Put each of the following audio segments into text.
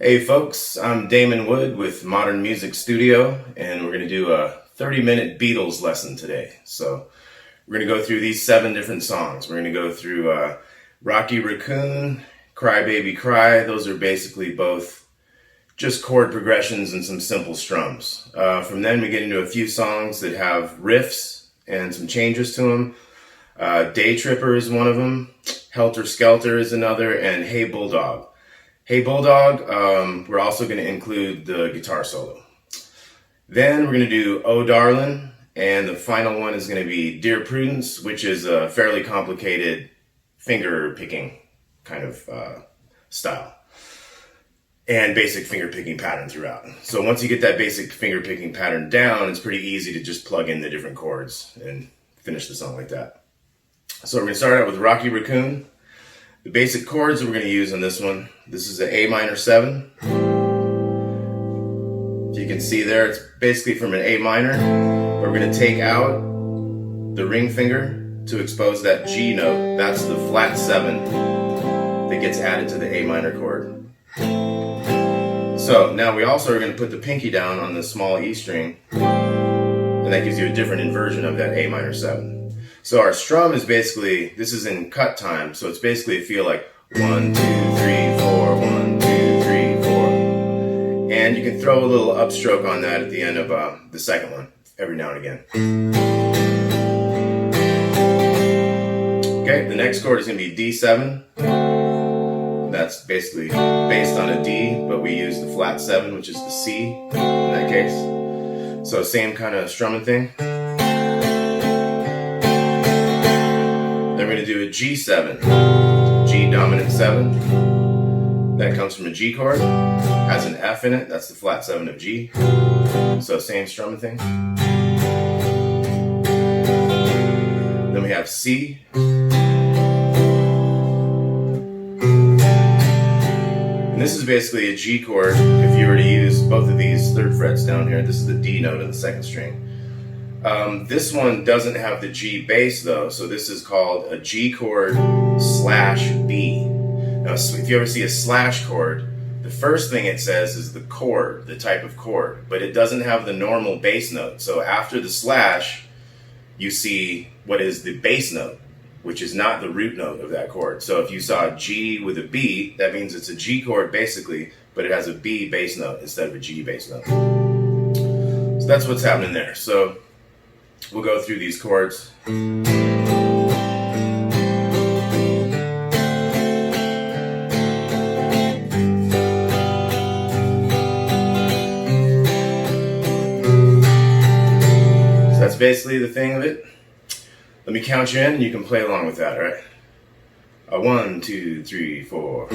Hey folks, I'm Damon Wood with Modern Music Studio, and we're going to do a 30-minute Beatles lesson today. So we're going to go through these 7 different songs. We're going to go through Rocky Raccoon, Cry Baby Cry. Those are basically both just chord progressions and some simple strums. From then we get into a few songs that have riffs and some changes to them. Day Tripper is one of them, Helter Skelter is another, and Hey Bulldog. Hey Bulldog, we're also going to include the guitar solo. Then we're going to do Oh Darlin', and the final one is going to be Dear Prudence, which is a fairly complicated finger picking kind of style. And basic finger picking pattern throughout. So once you get that basic finger picking pattern down, it's pretty easy to just plug in the different chords and finish the song like that. So we're going to start out with Rocky Raccoon. The basic chords that we're going to use on this one, this is an A minor 7. If you can see there, it's basically from an A minor. We're going to take out the ring finger to expose that G note. That's the flat 7 that gets added to the A minor chord. So now we also are going to put the pinky down on the small E string, and that gives you a different inversion of that A minor 7. So our strum is basically, this is in cut time, so it's basically a feel like 1, 2, 3, 4, 1, 2, 3, 4. And you can throw a little upstroke on that at the end of the second one, every now and again. Okay, the next chord is going to be D7. That's basically based on a D, but we use the flat 7, which is the C in that case. So same kind of strumming thing. Then we're going to do a G7, G dominant 7. That comes from a G chord, has an F in it, that's the flat 7 of G. So same strumming thing. Then we have C. And this is basically a G chord. If you were to use both of these 3rd frets down here, this is the D note of the 2nd string. This one doesn't have the G bass though, so this is called a G chord / B. Now, if you ever see a slash chord, the first thing it says is the chord, the type of chord, but it doesn't have the normal bass note. So after the slash, you see what is the bass note, which is not the root note of that chord. So if you saw a G with a B, that means it's a G chord basically, but it has a B bass note instead of a G bass note. So that's what's happening there. So we'll go through these chords. So that's basically the thing of it. Let me count you in and you can play along with that, all right? 1, 2, 3, 4.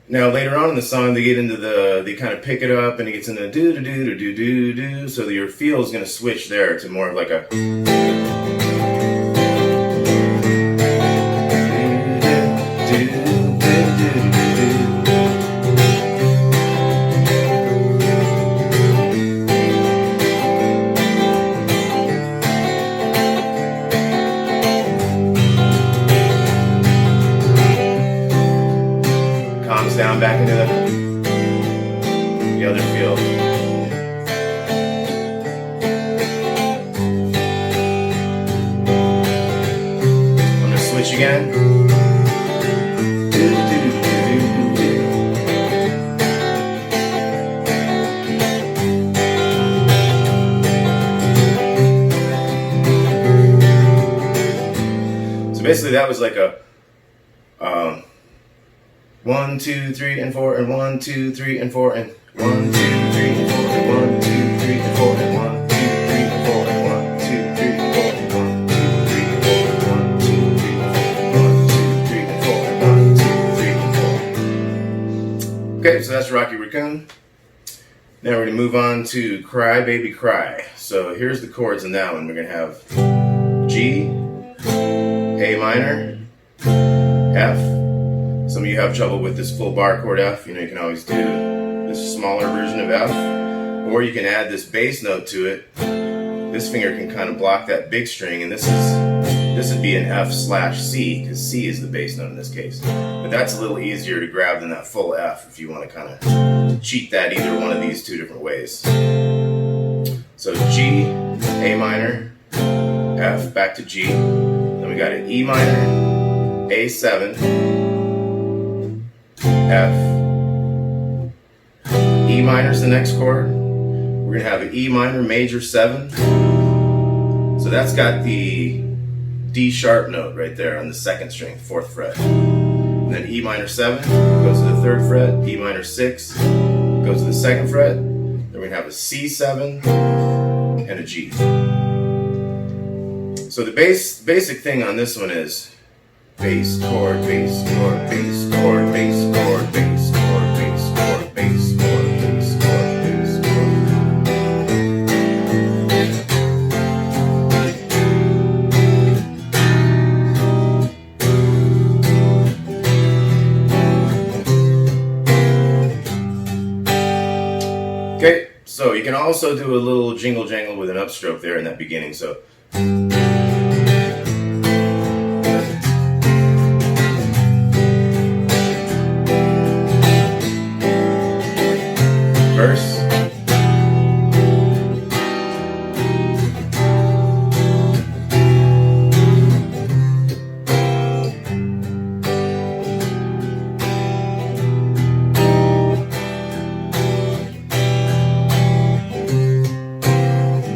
Now later on in the song, they get into they kind of pick it up, and it gets into do do do do do do do. So your feel is going to switch there to more of like a. Down back into the other field. I'm going to switch again. So basically that was like a 1, 2, 3, and 4, and 1, 2, 3, and 4, and 1, 2, 3, and 4, and 1, 2, 3, and 4, and 1, 2, 3, and 4, and 1, 2, 3, and 4, and 1, 2, 3, Okay, so that's Rocky Raccoon. Now we're going to move on to Cry Baby Cry. So here's the chords in that one. We're going to have G, A minor, F. Some of you have trouble with this full bar chord F. You know, you can always do this smaller version of F. Or you can add this bass note to it. This finger can kind of block that big string, and this would be an F/C, because C is the bass note in this case. But that's a little easier to grab than that full F if you want to kind of cheat that either one of these two different ways. So G, A minor, F, back to G. Then we got an E minor, A7, F, E minor is the next chord. We're going to have an E minor major 7. So that's got the D sharp note right there on the 2nd string, 4th fret. And then E minor 7 goes to the 3rd fret, E minor 6 goes to the 2nd fret. Then we're going to have a C7 and a G. So the basic thing on this one is bass chord, bass chord, bass chord, bass chord, bass chord, bass chord, bass chord, bass chord, bass chord. Okay, so you can also do a little jingle jangle with an upstroke there in that beginning. So verse,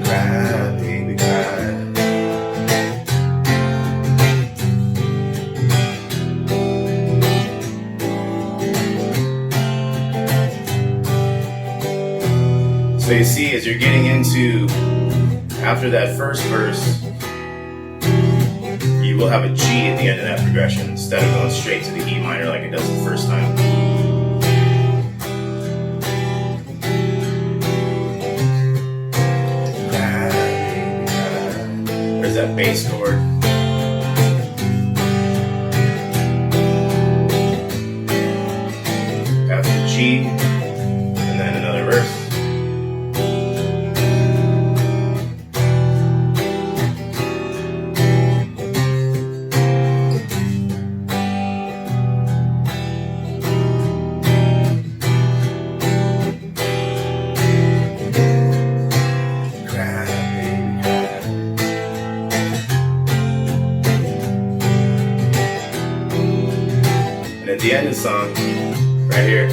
cry, baby, cry. So you see, as you're getting into, after that first verse, you will have a G at the end of that progression instead of going straight to the E minor like it does the first time. There's that bass chord. After G, and then another verse. And at the end of the song, right here,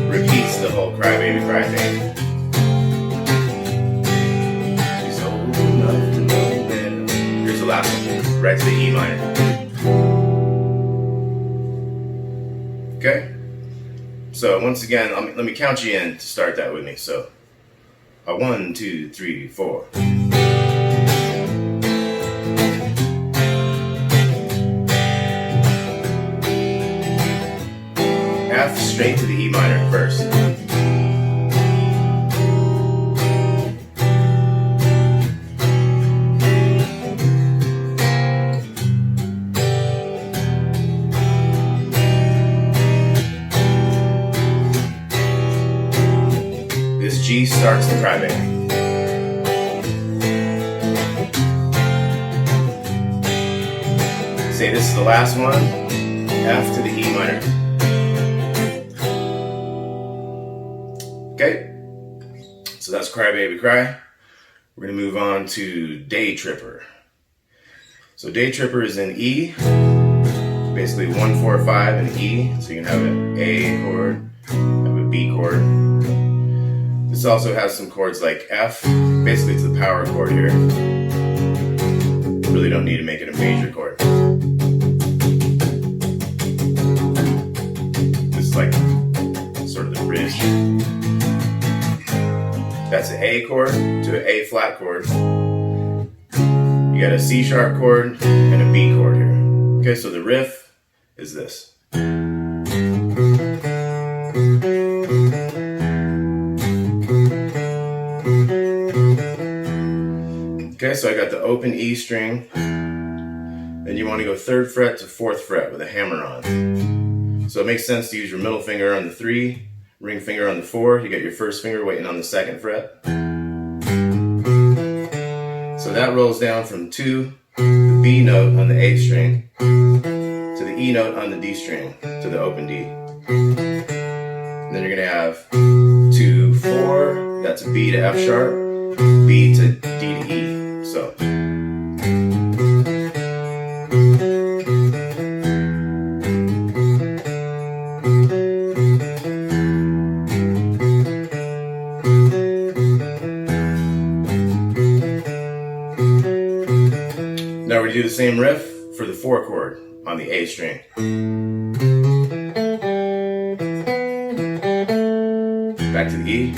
repeats the whole Cry Baby Cry thing. She's old enough to know better. Here's the last one, right to the E minor. Okay? So once again, let me count you in to start that with me. So, 1, 2, 3, 4. F straight to the E minor first. This G starts the crybaby. Say this is the last one. F to the E minor. Okay, so that's Cry Baby Cry. We're going to move on to Day Tripper. So Day Tripper is in E, basically 1, 4, 5 and E. So you can have an A chord, have a B chord. This also has some chords like F, basically it's the power chord here. Really don't need to make it a major chord. This is like sort of the bridge. That's an A chord to an A flat chord. You got a C sharp chord and a B chord here. Okay, so the riff is this. so I got the open E string. Then you want to go 3rd fret to 4th fret with a hammer on. So it makes sense to use your middle finger on the 3, ring finger on the 4. You got your first finger waiting on the 2nd fret. So that rolls down from 2, the B note on the A string, to the E note on the D string, to the open D. And then you're going to have 2, 4, that's a B to F sharp, B to D to E. So. Now we're going to do the same riff for the 4 chord on the A string. Back to the E.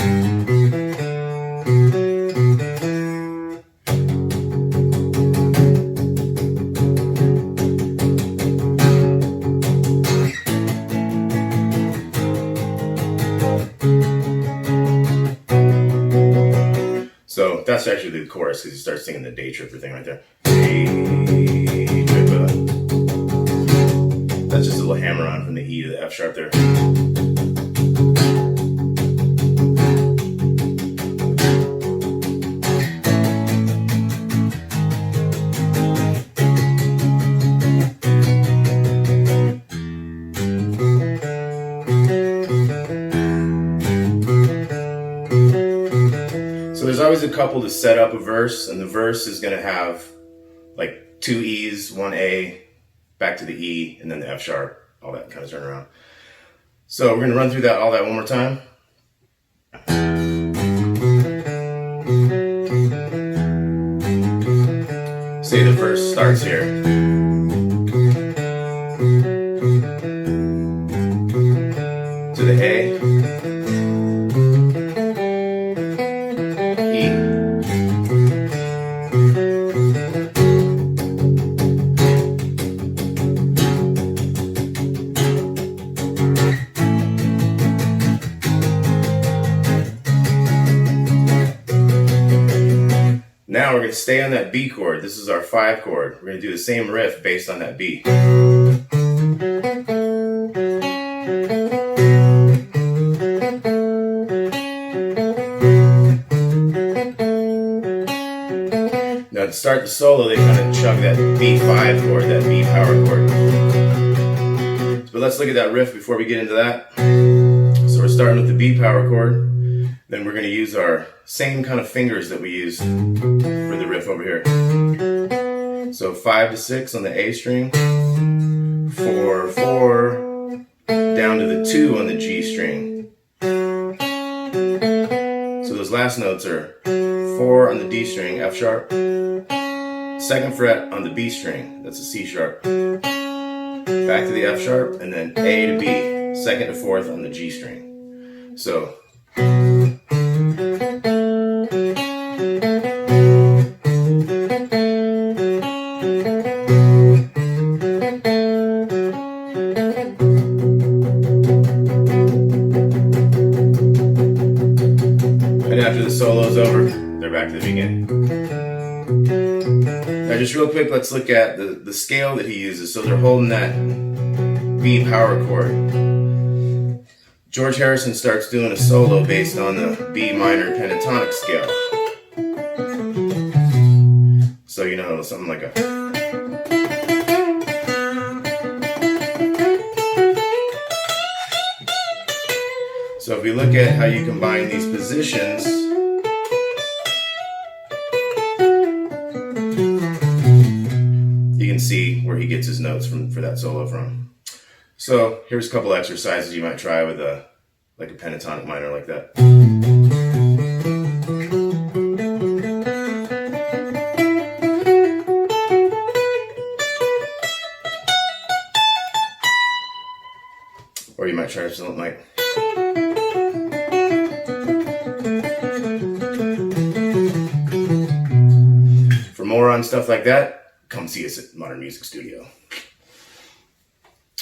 So that's actually the chorus because you start singing the day tripper thing right there. Day tripper. That's just a little hammer on from the E to the F sharp there. So there's always a couple to set up a verse, and the verse is going to have like 2 E's, 1 A, back to the E, and then the F sharp, all that kind of turn around. So we're going to run through that all that one more time. Say the verse starts here. To the A. Now we're going to stay on that B chord. This is our 5 chord. We're going to do the same riff based on that B. Now to start the solo, they kind of chug that B5 chord, that B power chord. But let's look at that riff before we get into that. So we're starting with the B power chord. Then we're going to use our same kind of fingers that we used for the riff over here. So 5 to 6 on the A string, 4, 4, down to the 2 on the G string. So those last notes are 4 on the D string, F sharp, 2nd fret on the B string, that's a C sharp, back to the F sharp, and then A to B, 2nd to 4th on the G string. So after the solo's over, they're back to the beginning. Now just real quick, let's look at the scale that he uses. So they're holding that B power chord. George Harrison starts doing a solo based on the B minor pentatonic scale. So you know, something like a... So if we look at how you combine these positions, you can see where he gets his notes for that solo from. So here's a couple exercises you might try with a pentatonic minor like that. Or you might try something like... For more on stuff like that, come see us at Modern Music Studio.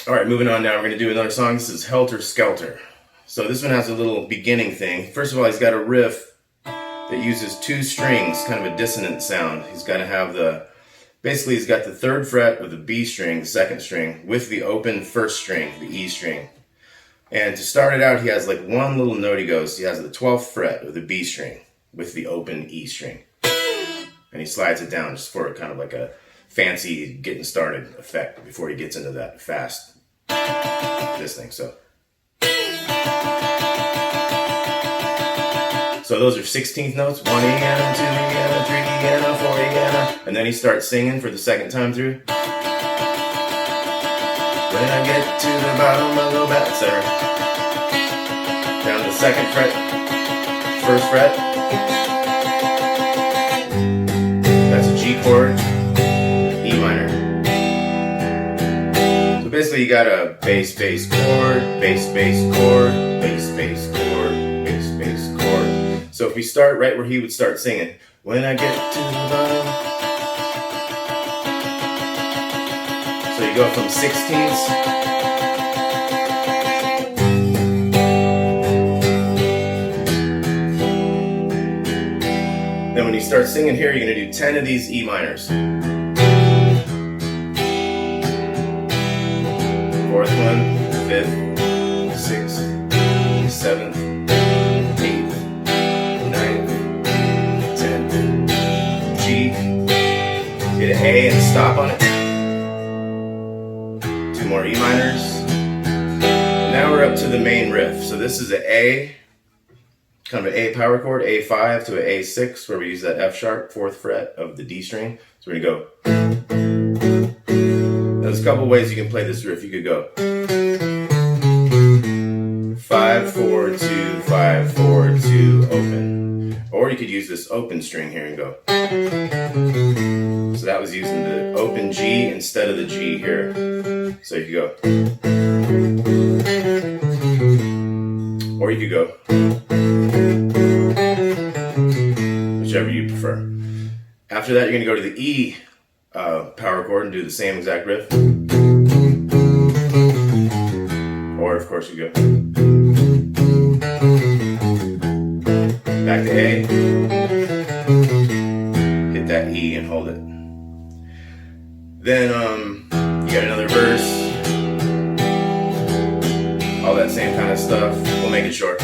All right, moving on now. We're going to do another song. This is Helter Skelter. So this one has a little beginning thing. First of all, he's got a riff that uses two strings, kind of a dissonant sound. He's got to have the, basically he's got the 3rd fret with the B string, the 2nd string, with the open 1st string, the E string. And to start it out, he has like one little note he goes. He has the 12th fret with the B string, with the open E string. And he slides it down just for kind of like a fancy getting started effect before he gets into that fast, this thing. So those are 16th notes, 1 E and a 2 E and a 3 E and a 4 E and a, and then he starts singing for the 2nd time through. When I get to the bottom, I go back, etc. Down to the 2nd fret, 1st fret. That's a G chord, E minor. So basically you got a bass, bass chord, bass, bass chord, bass, bass chord, bass, bass chord. So if we start right where he would start singing, when I get to the bottom. So you go from 16ths. Then when you start singing here, you're going to do 10 of these E minors. 4th one, 5th, 6th, 7th, 8th, 9th, 10th, G, hit an A and stop on it. 2 more E minors. And now we're up to the main riff. So this is an A, kind of an A power chord, A5 to an A6, where we use that F sharp, 4th fret of the D string. So we're going to go. There's a couple ways you can play this riff. You could go 5, 4, 2, 5, 4, 2, open. Or you could use this open string here and go. So that was using the open G instead of the G here. So you could go. Or you could go. Whichever you prefer. After that, you're going to go to the E power chord and do the same exact riff. Or, of course, you go back to A, hit that E and hold it. Then you got another verse, all that same kind of stuff. We'll make it short.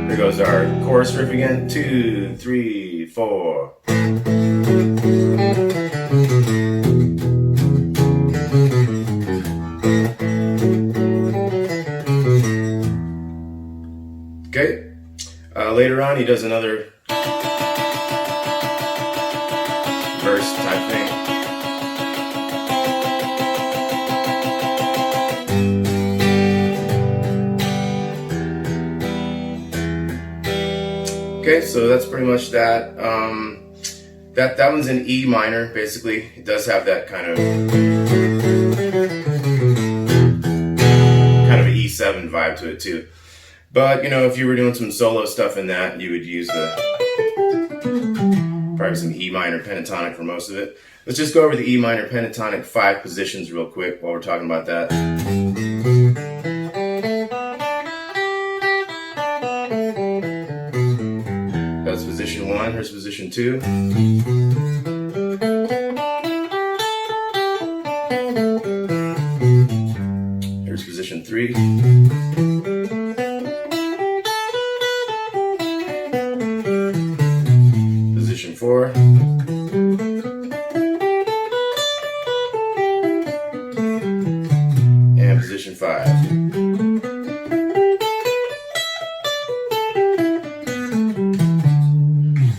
Here goes our chorus riff again. 2, 3, 4. Okay. Later on, he does another verse type thing. Okay, so that's pretty much that. That one's in E minor, basically. It does have that kind of an E7 vibe to it too. But you know, if you were doing some solo stuff in that, you would use probably some E minor pentatonic for most of it. Let's just go over the E minor pentatonic 5 positions real quick while we're talking about that. That's position 1, here's position 2. Here's position 3. Position 4. And position 5.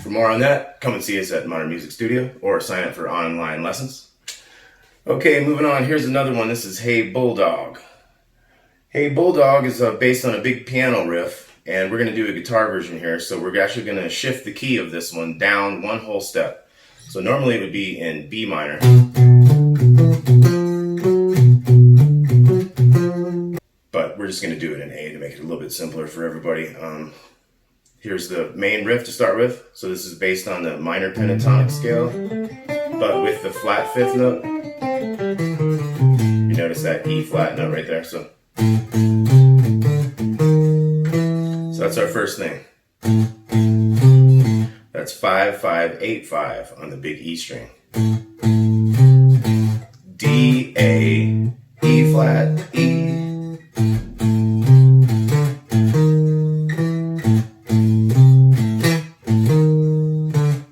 For more on that, come and see us at Modern Music Studio or sign up for online lessons. Okay, moving on, here's another one. This is Hey Bulldog. Hey Bulldog is based on a big piano riff, and we're going to do a guitar version here. So we're actually going to shift the key of this one down one whole step. So normally it would be in B minor. But we're just going to do it in A to make it a little bit simpler for everybody. Here's the main riff to start with. So this is based on the minor pentatonic scale, but with the flat 5th note. You notice that E flat note right there. So that's our first thing. That's 5, 5, 8, 5 on the big E string. D, A, E flat, E.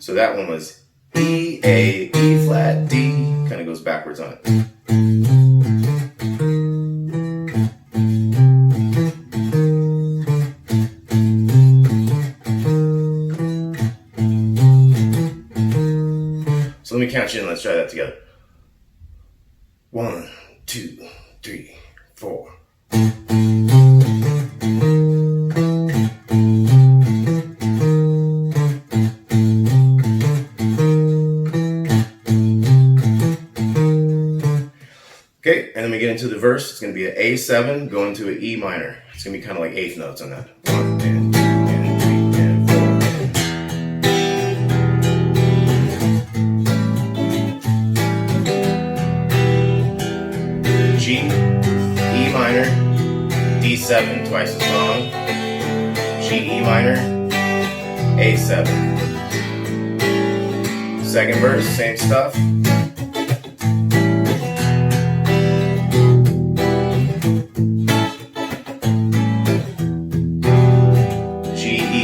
So that one was E, A, E flat, D. Kind of goes backwards on it. So let me count you in. Let's try that together. 1, 2, 3, 4. Okay, and then we get into the verse. It's going to be an A7 going to an E minor. It's going to be kind of like eighth notes on that. 1 and 2 and 3 and 4. G, E minor, D7 twice as long. G, E minor, A7. Second verse, same stuff.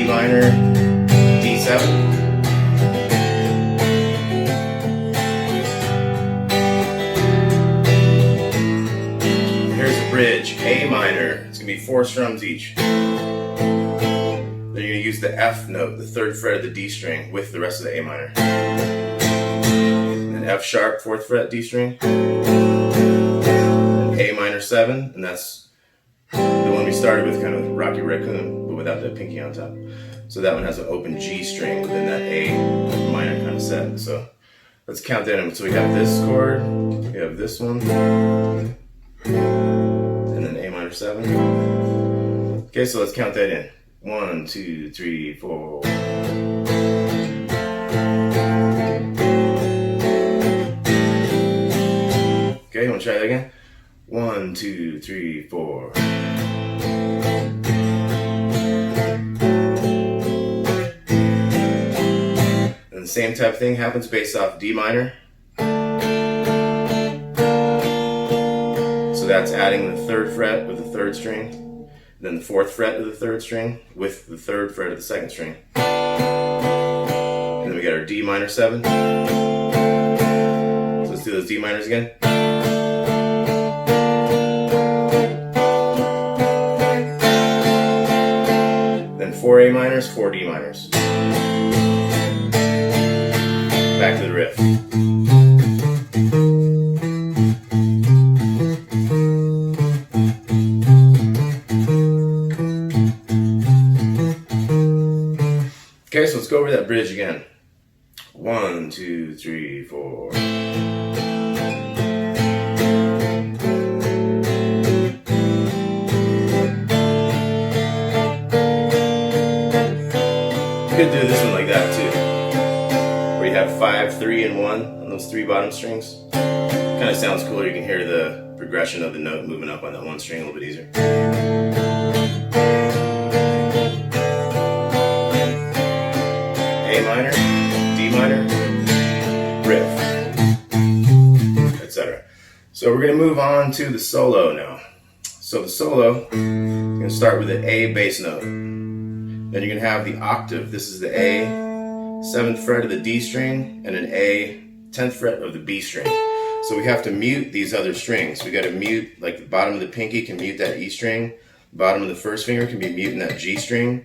Minor, D7. Here's a bridge, A minor. It's going to be 4 strums each. Then you're going to use the F note, the 3rd fret of the D string, with the rest of the A minor. And then F sharp, 4th fret, D string. And A minor 7, and that's the one we started with, kind of Rocky Raccoon, but without the pinky on top. So that one has an open G string within that A minor kind of set. So let's count that in. So we have this chord, we have this one, and then A minor 7. Okay, so let's count that in. 1, 2, 3, 4. Okay, you want to try that again? 1, 2, 3, 4. And the same type of thing happens based off D minor. So that's adding the 3rd fret with the 3rd string, then the 4th fret of the 3rd string with the 3rd fret of the 2nd string. And then we got our D minor 7. So let's do those D minors again. Then 4 A minors, 4 D minors. Back to the riff. Okay, so let's go over that bridge again. 1, 2, 3, 4. You could do this one like that too, where you have 5, 3, and 1 on those 3 bottom strings. Kind of sounds cooler. You can hear the progression of the note moving up on that 1 string a little bit easier. A minor, D minor, riff, etc. So we're going to move on to the solo now. So the solo, you're going to start with an A bass note. Then you're going to have the octave. This is the A 7th fret of the D string and an A 10th fret of the B string. So we have to mute these other strings. We got to mute, like the bottom of the pinky can mute that E string. The bottom of the first finger can be muting that G string.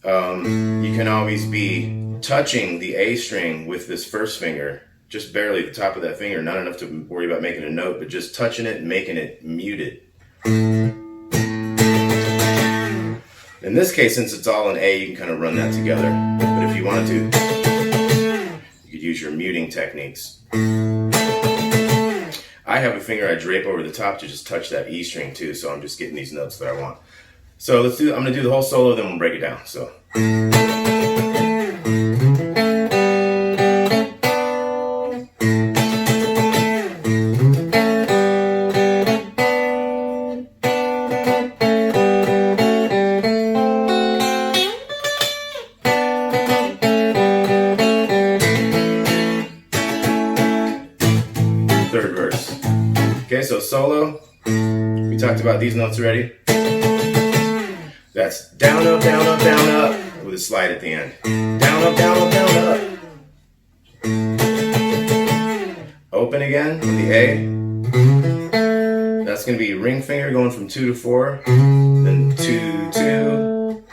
You can always be touching the A string with this first finger, just barely the top of that finger, not enough to worry about making a note, but just touching it and making it muted. In this case, since it's all in A, you can kind of run that together. But if you wanted to, you could use your muting techniques. I have a finger I drape over the top to just touch that E string too, so I'm just getting these notes that I want. So I'm going to do the whole solo, then we'll break it down. So. third verse. Okay, so solo, we talked about these notes already. That's down, up, down, up, down, up, with a slide at the end. Down, up, down, up, down, up. Open again with the A. That's going to be ring finger going from 2 to 4, then 2, 2.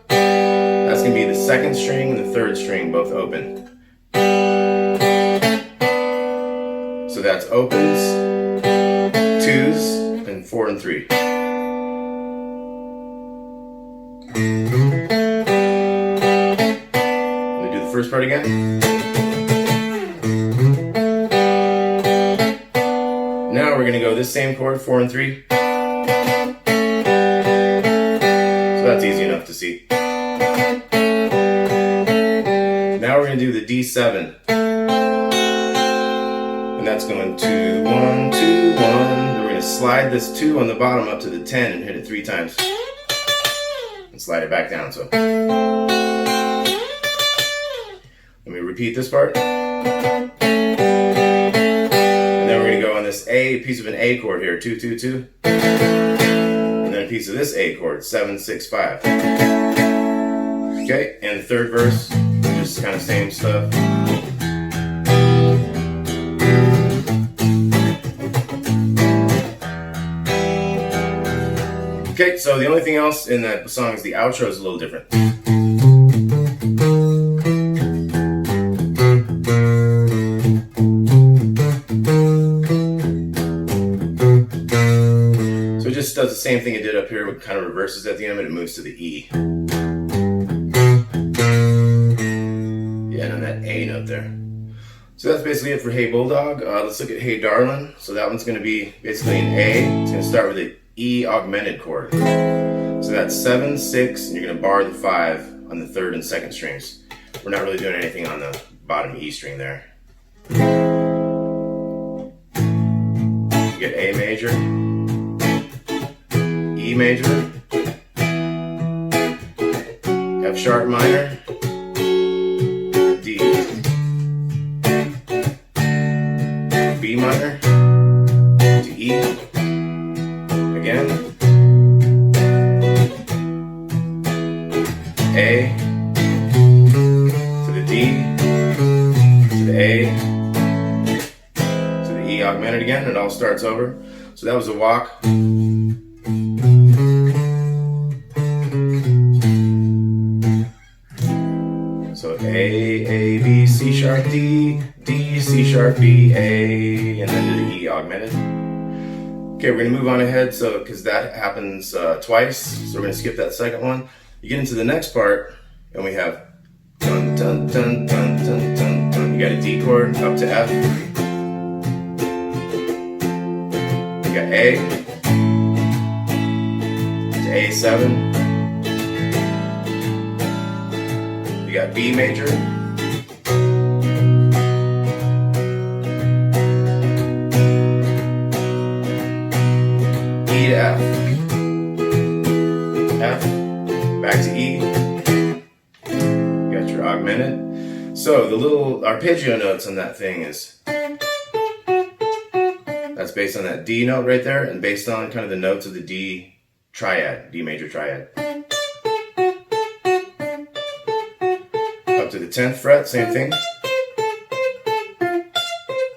That's going to be the second string and the third string, both open. So that's opens, 2s, and 4 and 3. Let me do the first part again. Now we're going to go this same chord, 4 and 3. So that's easy enough to see. Now we're going to do the D7. And that's going 2, 1, 2, 1. Then we're going to slide this 2 on the bottom up to the 10 and hit it 3 times. And slide it back down. So let me repeat this part. This A, piece of an A chord here, 2, 2, 2, and then a piece of this A chord, 7, 6, 5. Okay, and the third verse, just kind of same stuff. Okay, so the only thing else in that song is the outro is a little different. Does the same thing it did up here, it kind of reverses at the end, but it moves to the E. Yeah, and that A note there. So that's basically it for Hey Bulldog. Let's look at Hey Darlin'. So that one's going to be basically an A. It's going to start with an E augmented chord. So that's 7, 6, and you're going to bar the 5 on the third and second strings. We're not really doing anything on the bottom E string there. You get A major, E major, F sharp minor, D, B minor, to E, again, A, to the D, to the A, to the E augmented again, and it all starts over. So that was a walk. So A, B, C sharp, D, D, C sharp, B, A, and then to the E augmented. Okay, we're going to move on ahead, so because that happens twice, so we're going to skip that second one. You get into the next part, and we have dun, dun, dun, dun, dun, dun, dun. You got a D chord up to F. You got A to A7. You got B major, E to F, F, back to E, you got your augmented. So the little arpeggio notes on that thing is, that's based on that D note right there, and based on kind of the notes of the D triad, D major triad. Up to the 10th fret, same thing.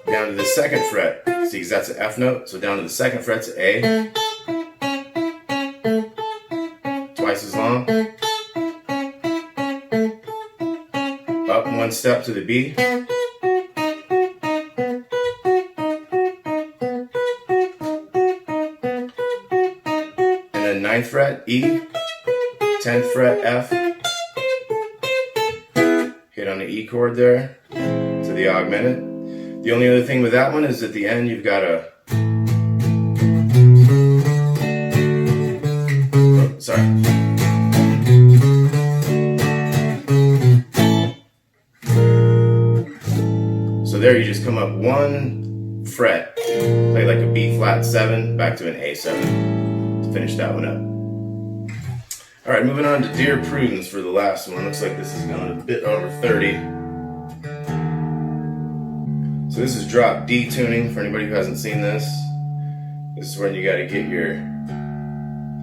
Down to the 2nd fret, see, because that's an F note, so down to the 2nd fret's A. Twice as long. Up one step to the B. And then 9th fret, E. 10th fret, F. Hit on the E chord there to the augmented. The only other thing with that one is at the end you've got a, oh, sorry. So there you just come up one fret, play like a B flat 7 back to an A7 to finish that one up. All right, moving on to Dear Prudence for the last one. Looks like this is going a bit over 30. So this is drop D tuning for anybody who hasn't seen this. This is when you got to get your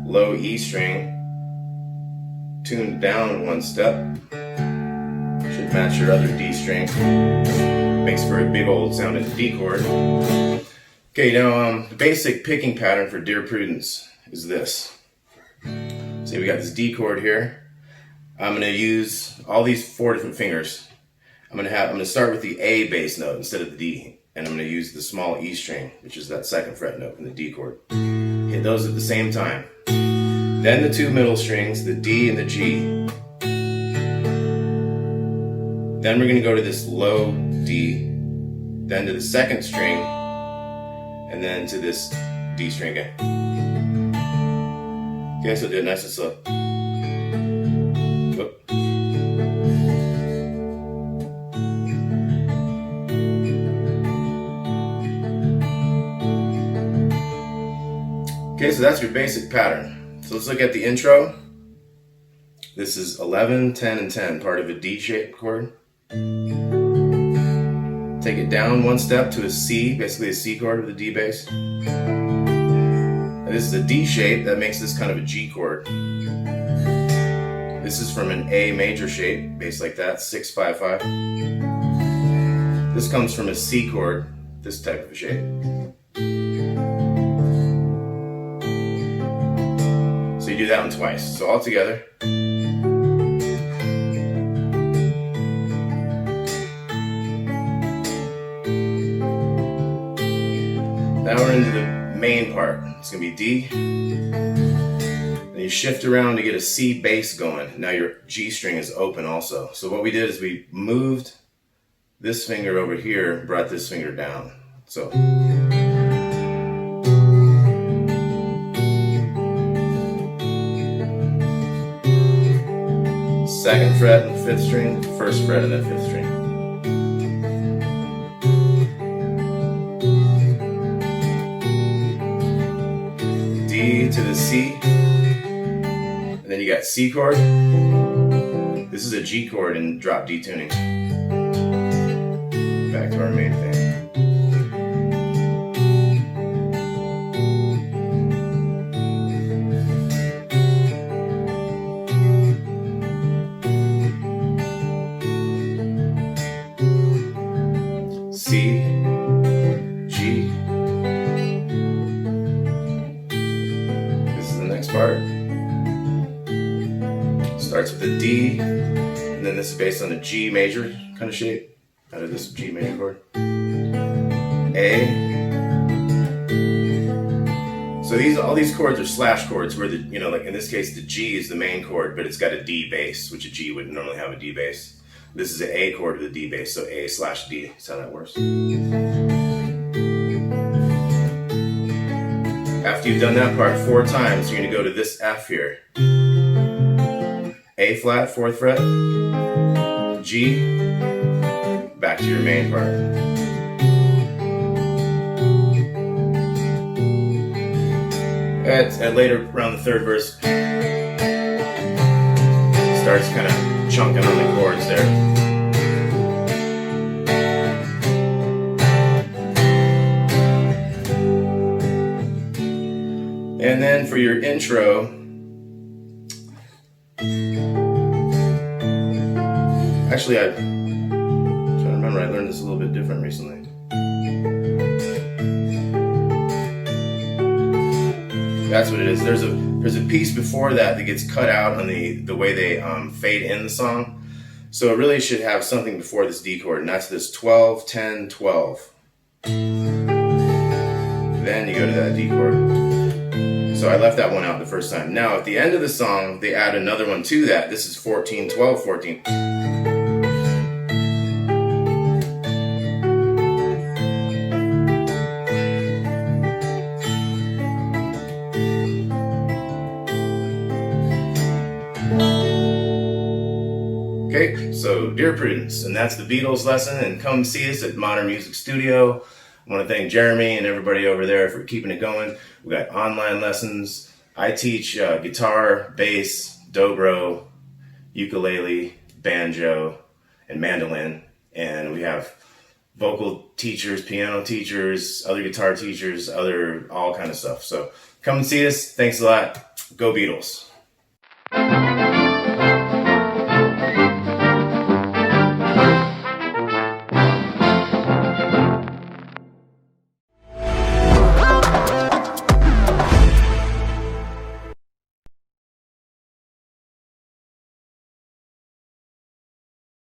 low E string tuned down one step. Should match your other D string. Makes for a big old sounding D chord. Okay, now the basic picking pattern for Dear Prudence is this. See, we got this D chord here. I'm going to use all these 4 different fingers. I'm going to start with the A bass note instead of the D, and I'm going to use the small E string, which is that 2nd fret note in the D chord. Hit those at the same time. Then the 2 middle strings, the D and the G. Then we're going to go to this low D, then to the 2nd string, and then to this D string again. Okay, so do it nice and slow. Whoop. Okay, so that's your basic pattern. So let's look at the intro. This is 11, 10, and 10, part of a D-shaped chord. Take it down one step to a C, basically a C chord with a D bass. And this is a D shape that makes this kind of a G chord. This is from an A major shape, bass like that, 6, 5, 5. This comes from a C chord, this type of a shape. So you do that one twice. So all together. Now we're into the main part. It's going to be D. Then you shift around to get a C bass going. Now your G string is open also. So what we did is we moved this finger over here, brought this finger down. So 2nd fret and 5th string, 1st fret and then 5th string. D to the C, and then you got C chord. This is a G chord in drop D tuning. Back to our main thing. C, G. This is the next part. Starts with a D, and then this is based on a G major kind of shape, out of this G major chord. A. So all these chords are slash chords, where like in this case the G is the main chord, but it's got a D bass, which a G wouldn't normally have a D bass. This is an A chord with a D bass, so A/D. That's how that works. After you've done that part 4 times, you're going to go to this F here. A flat, 4th fret, G, back to your main part. At later, around the 3rd verse, starts kind of chunking on the chords there. And then for your intro, actually I'm trying to remember, I learned this a little bit different recently. That's what it is. There's a piece before that gets cut out on the way they fade in the song. So it really should have something before this D chord, and that's this 12, 10, 12. Then you go to that D chord. So I left that one out the first time. Now at the end of the song, they add another one to that. This is 14, 12, 14. Okay, so Dear Prudence, and that's the Beatles lesson, and come see us at Modern Music Studio. I want to thank Jeremy and everybody over there for keeping it going. We got online lessons. I teach guitar, bass, dobro, ukulele, banjo, and mandolin, and we have vocal teachers, piano teachers, other guitar teachers, all kind of stuff. So come and see us. Thanks a lot. Go Beatles.